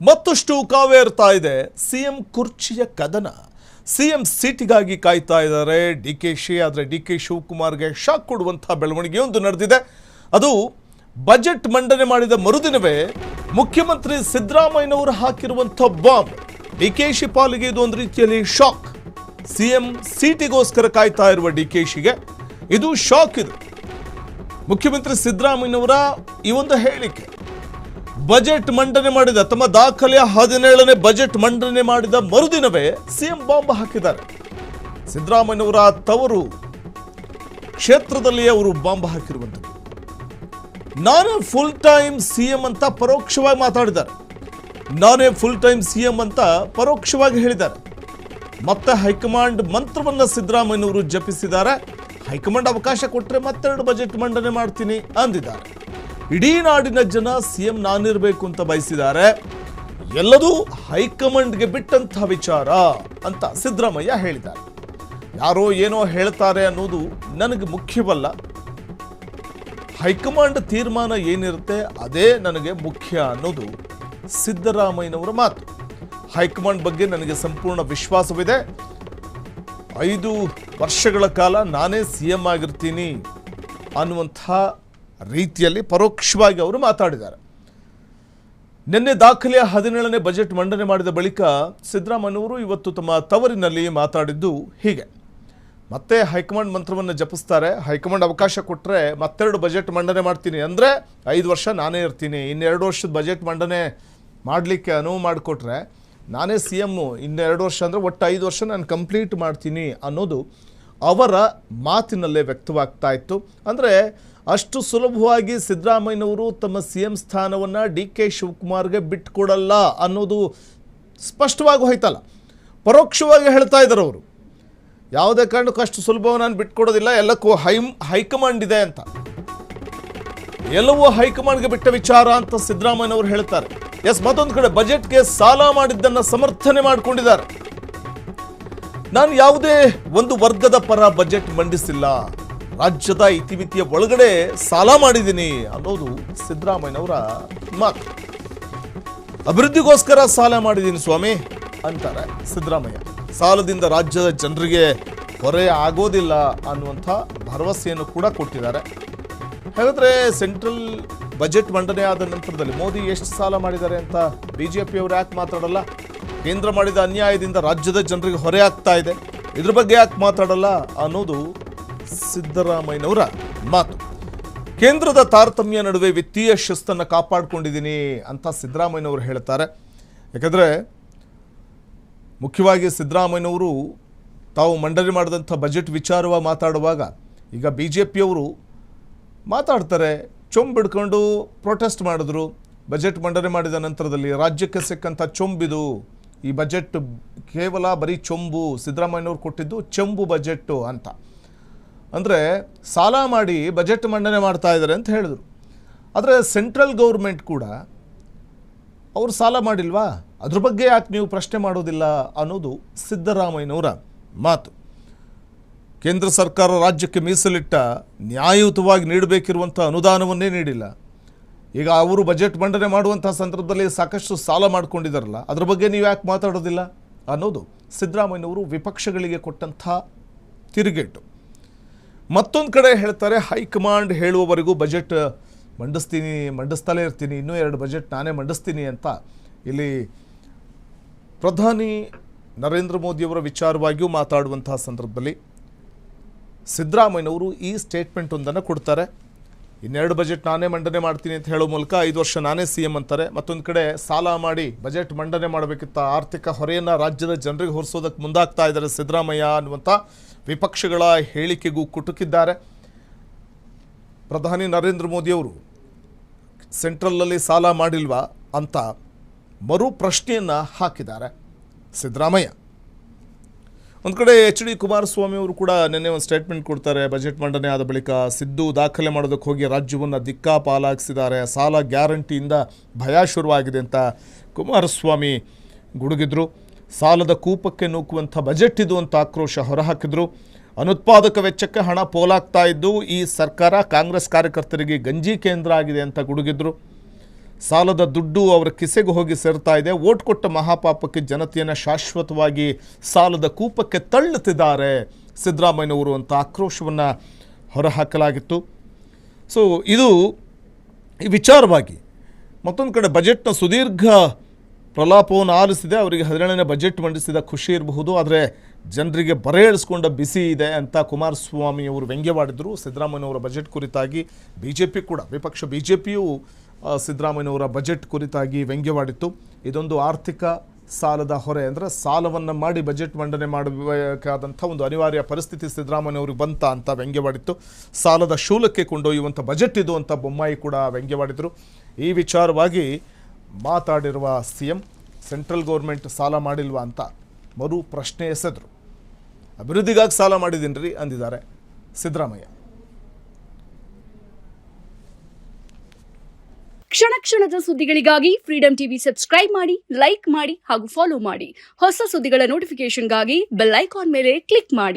ಮತ್ತಷ್ಟು ಕಾವೇರ್ತಾ ಇದೆ ಸಿಎಂ ಕುರ್ಚಿಯ ಕದನ. ಸಿಎಂ ಸೀಟಿಗಾಗಿ ಕಾಯ್ತಾ ಇದ್ದಾರೆ ಡಿಕೆಶಿ. ಆದರೆ ಡಿಕೆ ಶಿವಕುಮಾರ್ಗೆ ಶಾಕ್ ಕೊಡುವಂತಹ ಬೆಳವಣಿಗೆಯೊಂದು ನಡೆದಿದೆ. ಅದು ಬಜೆಟ್ ಮಂಡನೆ ಮಾಡಿದ ಮರುದಿನವೇ ಮುಖ್ಯಮಂತ್ರಿ ಸಿದ್ದರಾಮಯ್ಯನವರು ಹಾಕಿರುವಂಥ ಬಾಂಬ್. ಡಿಕೆಶಿ ಪಾಲಿಗೆ ಇದು ಒಂದು ರೀತಿಯಲ್ಲಿ ಶಾಕ್. ಸಿಎಂ ಸೀಟಿಗೋಸ್ಕರ ಕಾಯ್ತಾ ಇರುವ ಡಿಕೆಶಿಗೆ ಇದು ಶಾಕ್. ಇದು ಮುಖ್ಯಮಂತ್ರಿ ಸಿದ್ದರಾಮಯ್ಯನವರ ಈ ಒಂದು ಹೇಳಿಕೆ. ಬಜೆಟ್ ಮಂಡನೆ ಮಾಡಿದ ತಮ್ಮ ದಾಖಲೆಯ 17ನೇ ಬಜೆಟ್ ಮಂಡನೆ ಮಾಡಿದ ಮರುದಿನವೇ ಸಿಎಂ ಬಾಂಬ್ ಹಾಕಿದ್ದಾರೆ. ಸಿದ್ದರಾಮಯ್ಯನವರ ತವರು ಕ್ಷೇತ್ರದಲ್ಲಿ ಅವರು ಬಾಂಬ್ ಹಾಕಿರುವಂಥದ್ದು. ನಾನೇ ಫುಲ್ ಟೈಮ್ ಸಿಎಂ ಅಂತ ಪರೋಕ್ಷವಾಗಿ ಮಾತಾಡಿದ್ದಾರೆ. ನಾನೇ ಫುಲ್ ಟೈಮ್ ಸಿಎಂ ಅಂತ ಪರೋಕ್ಷವಾಗಿ ಹೇಳಿದ್ದಾರೆ. ಮತ್ತೆ ಹೈಕಮಾಂಡ್ ಮಂತ್ರವನ್ನ ಸಿದ್ದರಾಮಯ್ಯನವರು ಜಪಿಸಿದ್ದಾರೆ. ಹೈಕಮಾಂಡ್ ಅವಕಾಶ ಕೊಟ್ಟರೆ ಮತ್ತೆರಡು ಬಜೆಟ್ ಮಂಡನೆ ಮಾಡ್ತೀನಿ ಅಂದಿದ್ದಾರೆ. ಇಡೀ ನಾಡಿನ ಜನ ಸಿಎಂ ನಾನಿರಬೇಕು ಅಂತ ಬಯಸಿದ್ದಾರೆ. ಎಲ್ಲದೂ ಹೈಕಮಾಂಡ್ಗೆ ಬಿಟ್ಟಂತಹ ವಿಚಾರ ಅಂತ ಸಿದ್ದರಾಮಯ್ಯ ಹೇಳಿದ್ದಾರೆ. ಯಾರೋ ಏನೋ ಹೇಳ್ತಾರೆ ಅನ್ನೋದು ನನಗೆ ಮುಖ್ಯವಲ್ಲ. ಹೈಕಮಾಂಡ್ ತೀರ್ಮಾನ ಏನಿರುತ್ತೆ ಅದೇ ನನಗೆ ಮುಖ್ಯ ಅನ್ನೋದು ಸಿದ್ದರಾಮಯ್ಯನವರ ಮಾತು. ಹೈಕಮಾಂಡ್ ಬಗ್ಗೆ ನನಗೆ ಸಂಪೂರ್ಣ ವಿಶ್ವಾಸವಿದೆ. 5 ವರ್ಷಗಳ ಕಾಲ ನಾನೇ ಸಿಎಂ ಆಗಿರ್ತೀನಿ ಅನ್ನುವಂಥ ರೀತಿಯಲ್ಲಿ ಪರೋಕ್ಷವಾಗಿ ಅವರು ಮಾತಾಡಿದ್ದಾರೆ. ನಿನ್ನೆ ದಾಖಲೆಯ 17ನೇ ಬಜೆಟ್ ಮಂಡನೆ ಮಾಡಿದ ಬಳಿಕ ಸಿದ್ದರಾಮಯ್ಯನವರು ಇವತ್ತು ತಮ್ಮ ತವರಿನಲ್ಲಿ ಮಾತಾಡಿದ್ದು ಹೀಗೆ. ಮತ್ತೆ ಹೈಕಮಾಂಡ್ ಮಂತ್ರವನ್ನು ಜಪಿಸ್ತಾರೆ. ಹೈಕಮಾಂಡ್ ಅವಕಾಶ ಕೊಟ್ಟರೆ ಮತ್ತೆರಡು ಬಜೆಟ್ ಮಂಡನೆ ಮಾಡ್ತೀನಿ, ಅಂದರೆ 5 ವರ್ಷ ನಾನೇ ಇರ್ತೀನಿ. ಇನ್ನೆರಡು ವರ್ಷದ ಬಜೆಟ್ ಮಂಡನೆ ಮಾಡಲಿಕ್ಕೆ ಅನುವು ಮಾಡಿಕೊಟ್ರೆ ನಾನೇ ಸಿ ಎಮ್ಮು. ಇನ್ನೆರಡು ವರ್ಷ ಅಂದರೆ ಒಟ್ಟು 5 ವರ್ಷ ನಾನು ಕಂಪ್ಲೀಟ್ ಮಾಡ್ತೀನಿ ಅನ್ನೋದು ಅವರ ಮಾತಿನಲ್ಲೇ ವ್ಯಕ್ತವಾಗ್ತಾ ಇತ್ತು. ಅಂದರೆ ಅಷ್ಟು ಸುಲಭವಾಗಿ ಸಿದ್ದರಾಮಯ್ಯನವರು ತಮ್ಮ ಸಿ ಎಂ ಸ್ಥಾನವನ್ನು ಡಿಕೆ ಶಿವಕುಮಾರ್ಗೆ ಬಿಟ್ಟುಕೊಡಲ್ಲ ಅನ್ನೋದು ಸ್ಪಷ್ಟವಾಗಿ ಹೋಯ್ತಲ್ಲ. ಪರೋಕ್ಷವಾಗಿ ಹೇಳ್ತಾ ಇದ್ದಾರೆ ಅವರು. ಯಾವುದೇ ಕಾರಣಕ್ಕೂ ಅಷ್ಟು ಸುಲಭವಾಗಿ ನಾನು ಬಿಟ್ಕೊಡೋದಿಲ್ಲ, ಎಲ್ಲಕ್ಕೂ ಹೈಕಮಾಂಡ್ ಇದೆ ಅಂತ. ಎಲ್ಲವೂ ಹೈಕಮಾಂಡ್ಗೆ ಬಿಟ್ಟ ವಿಚಾರ ಅಂತ ಸಿದ್ದರಾಮಯ್ಯನವರು ಹೇಳ್ತಾರೆ. ಎಸ್, ಮತ್ತೊಂದು ಕಡೆ ಬಜೆಟ್ಗೆ ಸಾಲ ಮಾಡಿದ್ದನ್ನು ಸಮರ್ಥನೆ ಮಾಡಿಕೊಂಡಿದ್ದಾರೆ. ನಾನು ಯಾವುದೇ ಒಂದು ವರ್ಗದ ಪರ ಬಜೆಟ್ ಮಂಡಿಸಿಲ್ಲ, ರಾಜ್ಯದ ಇತಿಮಿತಿಯ ಒಳಗಡೆ ಸಾಲ ಮಾಡಿದ್ದೀನಿ ಅನ್ನೋದು ಸಿದ್ದರಾಮಯ್ಯನವರ ಮಾತು. ಅಭಿವೃದ್ಧಿಗೋಸ್ಕರ ಸಾಲ ಮಾಡಿದ್ದೀನಿ ಸ್ವಾಮಿ ಅಂತಾರೆ ಸಿದ್ದರಾಮಯ್ಯ. ಸಾಲದಿಂದ ರಾಜ್ಯದ ಜನರಿಗೆ ಹೊರೆ ಆಗೋದಿಲ್ಲ ಅನ್ನುವಂಥ ಭರವಸೆಯನ್ನು ಕೂಡ ಕೊಟ್ಟಿದ್ದಾರೆ. ಹಾಗಾದರೆ ಸೆಂಟ್ರಲ್ ಬಜೆಟ್ ಮಂಡನೆ ಆದ ನಂತರದಲ್ಲಿ ಮೋದಿ ಎಷ್ಟು ಸಾಲ ಮಾಡಿದ್ದಾರೆ ಅಂತ ಬಿಜೆಪಿಯವರು ಯಾಕೆ ಮಾತಾಡಲ್ಲ? ಕೇಂದ್ರ ಮಾಡಿದ ಅನ್ಯಾಯದಿಂದ ರಾಜ್ಯದ ಜನರಿಗೆ ಹೊರೆ ಆಗ್ತಾ ಇದೆ, ಇದ್ರ ಬಗ್ಗೆ ಯಾಕೆ ಮಾತಾಡಲ್ಲ ಅನ್ನೋದು ಸಿದ್ದರಾಮಯ್ಯನವರ ಮಾತು. ಕೇಂದ್ರದ ತಾರತಮ್ಯ ನಡುವೆ ವಿತ್ತೀಯ ಶಿಸ್ತನ್ನು ಕಾಪಾಡಿಕೊಂಡಿದ್ದೀನಿ ಅಂತ ಸಿದ್ದರಾಮಯ್ಯನವರು ಹೇಳ್ತಾರೆ. ಯಾಕಂದರೆ ಮುಖ್ಯವಾಗಿ ಸಿದ್ದರಾಮಯ್ಯನವರು ತಾವು ಮಂಡನೆ ಮಾಡಿದಂಥ ಬಜೆಟ್ ವಿಚಾರವಾಗಿ ಮಾತಾಡುವಾಗ ಈಗ ಬಿ ಜೆ ಪಿಯವರು ಮಾತಾಡ್ತಾರೆ, ಚೊಂಬಿಡ್ಕೊಂಡು ಪ್ರೊಟೆಸ್ಟ್ ಮಾಡಿದ್ರು. ಬಜೆಟ್ ಮಂಡನೆ ಮಾಡಿದ ನಂತರದಲ್ಲಿ ರಾಜ್ಯಕ್ಕೆ ಸಿಕ್ಕಂಥ ಚೊಂಬಿದು, ಈ ಬಜೆಟ್ ಕೇವಲ ಬರೀ ಚೊಂಬು, ಸಿದ್ದರಾಮಯ್ಯನವರು ಕೊಟ್ಟಿದ್ದು ಚೆಂಬು ಬಜೆಟ್ಟು ಅಂತ. ಅಂದರೆ ಸಾಲ ಮಾಡಿ ಬಜೆಟ್ ಮಂಡನೆ ಮಾಡ್ತಾ ಇದ್ದಾರೆ ಅಂತ ಹೇಳಿದರು. ಆದರೆ ಸೆಂಟ್ರಲ್ ಗೌರ್ಮೆಂಟ್ ಕೂಡ ಅವರು ಸಾಲ ಮಾಡಿಲ್ವಾ, ಅದ್ರ ಬಗ್ಗೆ ಯಾಕೆ ನೀವು ಪ್ರಶ್ನೆ ಮಾಡೋದಿಲ್ಲ ಅನ್ನೋದು ಸಿದ್ದರಾಮಯ್ಯನವರ ಮಾತು. ಕೇಂದ್ರ ಸರ್ಕಾರ ರಾಜ್ಯಕ್ಕೆ ಮೀಸಲಿಟ್ಟ ನ್ಯಾಯಯುತವಾಗಿ ನೀಡಬೇಕಿರುವಂಥ ಅನುದಾನವನ್ನೇ ನೀಡಿಲ್ಲ. ಈಗ ಅವರು ಬಜೆಟ್ ಮಂಡನೆ ಮಾಡುವಂಥ ಸಂದರ್ಭದಲ್ಲಿ ಸಾಕಷ್ಟು ಸಾಲ ಮಾಡ್ಕೊಂಡಿದ್ದಾರಲ್ಲ, ಅದ್ರ ಬಗ್ಗೆ ನೀವು ಯಾಕೆ ಮಾತಾಡೋದಿಲ್ಲ ಅನ್ನೋದು ಸಿದ್ದರಾಮಯ್ಯನವರು ವಿಪಕ್ಷಗಳಿಗೆ ಕೊಟ್ಟಂಥ ತಿರುಗೇಟು. ಮತ್ತೊಂದು ಕಡೆ ಹೇಳ್ತಾರೆ, ಹೈಕಮಾಂಡ್ ಹೇಳುವವರೆಗೂ ಬಜೆಟ್ ಮಂಡಿಸ್ತಲೇ ಇರ್ತೀನಿ, ಇನ್ನೂ 2 ಬಜೆಟ್ ನಾನೇ ಮಂಡಿಸ್ತೀನಿ ಅಂತ. ಇಲ್ಲಿ ಪ್ರಧಾನಿ ನರೇಂದ್ರ ಮೋದಿಯವರ ವಿಚಾರವಾಗಿಯೂ ಮಾತಾಡುವಂತಹ ಸಂದರ್ಭದಲ್ಲಿ ಸಿದ್ದರಾಮಯ್ಯನವರು ಈ ಸ್ಟೇಟ್ಮೆಂಟ್ ಒಂದನ್ನು ಕೊಡ್ತಾರೆ. ಇನ್ನೆರಡು ಬಜೆಟ್ ನಾನೇ ಮಂಡನೆ ಮಾಡ್ತೀನಿ ಅಂತ ಹೇಳೋ ಮೂಲಕ 5 ವರ್ಷ ನಾನೇ ಸಿ ಎಂ ಅಂತಾರೆ. ಮತ್ತೊಂದು ಕಡೆ ಸಾಲ ಮಾಡಿ ಬಜೆಟ್ ಮಂಡನೆ ಮಾಡಬೇಕಿತ್ತ ಆರ್ಥಿಕ ಹೊರೆಯನ್ನು ರಾಜ್ಯದ ಜನರಿಗೆ ಹೊರಿಸೋದಕ್ಕೆ ಮುಂದಾಗ್ತಾ ಇದ್ದಾರೆ ಸಿದ್ದರಾಮಯ್ಯ ಅನ್ನುವಂಥ ವಿಪಕ್ಷಗಳ ಹೇಳಿಕೆಗೂ ಕುಟುಕಿದ್ದಾರೆ. ಪ್ರಧಾನಿ ನರೇಂದ್ರ ಮೋದಿಯವರು ಸೆಂಟ್ರಲಲ್ಲಿ ಸಾಲ ಮಾಡಿಲ್ವಾ ಅಂತ ಮರು ಪ್ರಶ್ನೆಯನ್ನು ಹಾಕಿದ್ದಾರೆ ಸಿದ್ದರಾಮಯ್ಯ. ಒಂದು ಕಡೆ ಎಚ್ ಡಿ ಕುಮಾರಸ್ವಾಮಿ ಅವರು ಕೂಡ ನಿನ್ನೆ ಒಂದು ಸ್ಟೇಟ್ಮೆಂಟ್ ಕೊಡ್ತಾರೆ. ಬಜೆಟ್ ಮಂಡನೆ ಆದ ಬಳಿಕ ಸಿದ್ದು ದಾಖಲೆ ಮಾಡೋದಕ್ಕೆ ಹೋಗಿ ರಾಜ್ಯವನ್ನು ದಿಕ್ಕಾಪಾಲಾಗಿಸಿದ್ದಾರೆ, ಸಾಲ ಗ್ಯಾರಂಟಿಯಿಂದ ಭಯ ಶುರುವಾಗಿದೆ ಅಂತ ಕುಮಾರಸ್ವಾಮಿ ಗುಡುಗಿದ್ರು. ಸಾಲದ ಕೂಪಕ್ಕೆ ನೂಕುವಂಥ ಬಜೆಟ್ ಇದು ಅಂತ ಆಕ್ರೋಶ ಹೊರಹಾಕಿದ್ರು. ಅನುತ್ಪಾದಕ ವೆಚ್ಚಕ್ಕೆ ಹಣ ಪೋಲಾಗ್ತಾ ಇದ್ದು ಈ ಸರ್ಕಾರ ಕಾಂಗ್ರೆಸ್ ಕಾರ್ಯಕರ್ತರಿಗೆ ಗಂಜಿ ಕೇಂದ್ರ ಆಗಿದೆ ಅಂತ ಗುಡುಗಿದ್ರು. ಸಾಲದ ದುಡ್ಡು ಅವರ ಕಿಸೆಗೆ ಹೋಗಿ ಸೇರ್ತಾ ಇದೆ. ಓಟ್ ಕೊಟ್ಟ ಮಹಾಪಾಪಕ್ಕೆ ಜನತೆಯನ್ನು ಶಾಶ್ವತವಾಗಿ ಸಾಲದ ಕೂಪಕ್ಕೆ ತಳ್ಳುತ್ತಿದ್ದಾರೆ ಸಿದ್ದರಾಮಯ್ಯನವರು ಅಂತ ಆಕ್ರೋಶವನ್ನು ಹೊರಹಾಕಲಾಗಿತ್ತು. ಸೊ ಇದು ಈ ವಿಚಾರವಾಗಿ ಮತ್ತೊಂದು ಕಡೆ ಬಜೆಟ್ನ ಸುದೀರ್ಘ ಪ್ರಲಾಪವನ್ನು ಆಲಿಸಿದೆ. ಅವರಿಗೆ 17ನೇ ಬಜೆಟ್ ಮಂಡಿಸಿದ ಖುಷಿ ಇರಬಹುದು, ಆದರೆ ಜನರಿಗೆ ಬರೆ ಎಳಿಸ್ಕೊಂಡ ಬಿಸಿ ಇದೆ ಅಂತ ಕುಮಾರಸ್ವಾಮಿ ಅವರು ವ್ಯಂಗ್ಯವಾಡಿದರು ಸಿದ್ದರಾಮಯ್ಯನವರ ಬಜೆಟ್ ಕುರಿತಾಗಿ. BJP ಕೂಡ, ವಿಪಕ್ಷ BJPಯು ಸಿದ್ದರಾಮಯ್ಯನವರ ಬಜೆಟ್ ಕುರಿತಾಗಿ ವ್ಯಂಗ್ಯವಾಡಿತ್ತು. ಇದೊಂದು ಆರ್ಥಿಕ ಸಾಲದ ಹೊರೆ, ಅಂದರೆ ಸಾಲವನ್ನು ಮಾಡಿ ಬಜೆಟ್ ಮಂಡನೆ ಮಾಡಬೇಕಾದಂಥ ಒಂದು ಅನಿವಾರ್ಯ ಪರಿಸ್ಥಿತಿ ಸಿದ್ದರಾಮಯ್ಯವ್ರಿಗೆ ಬಂತ ಅಂತ ವ್ಯಂಗ್ಯವಾಡಿತ್ತು. ಸಾಲದ ಶೂಲಕ್ಕೆ ಕೊಂಡೊಯ್ಯುವಂಥ ಬಜೆಟ್ ಇದು ಅಂತ ಬೊಮ್ಮಾಯಿ ಕೂಡ ವ್ಯಂಗ್ಯವಾಡಿದರು. ಈ ವಿಚಾರವಾಗಿ ಮಾತಾಡಿರುವ CM ಸೆಂಟ್ರಲ್ ಗೌರ್ಮೆಂಟ್ ಸಾಲ ಮಾಡಿಲ್ವಾ ಅಂತ ಮರು ಪ್ರಶ್ನೆ ಎಸೆದರು. ಅಭಿವೃದ್ಧಿಗಾಗಿ ಸಾಲ ಮಾಡಿದ್ದೀನಿ ರೀ ಅಂದಿದ್ದಾರೆ ಸಿದ್ದರಾಮಯ್ಯ. ಕ್ಷಣ ಕ್ಷಣದ ಸುದ್ದಿಗಳಿಗಾಗಿ ಫ್ರೀಡಂ ಟಿವಿ ಸಬ್ಸ್ಕ್ರೈಬ್ ಮಾಡಿ, ಲೈಕ್ ಮಾಡಿ ಹಾಗೂ ಫಾಲೋ ಮಾಡಿ. ಹೊಸ ಸುದ್ದಿಗಳ ನೋಟಿಫಿಕೇಶನ್ಗಾಗಿ ಬೆಲ್ ಐಕಾನ್ ಮೇಲೆ ಕ್ಲಿಕ್ ಮಾಡಿ.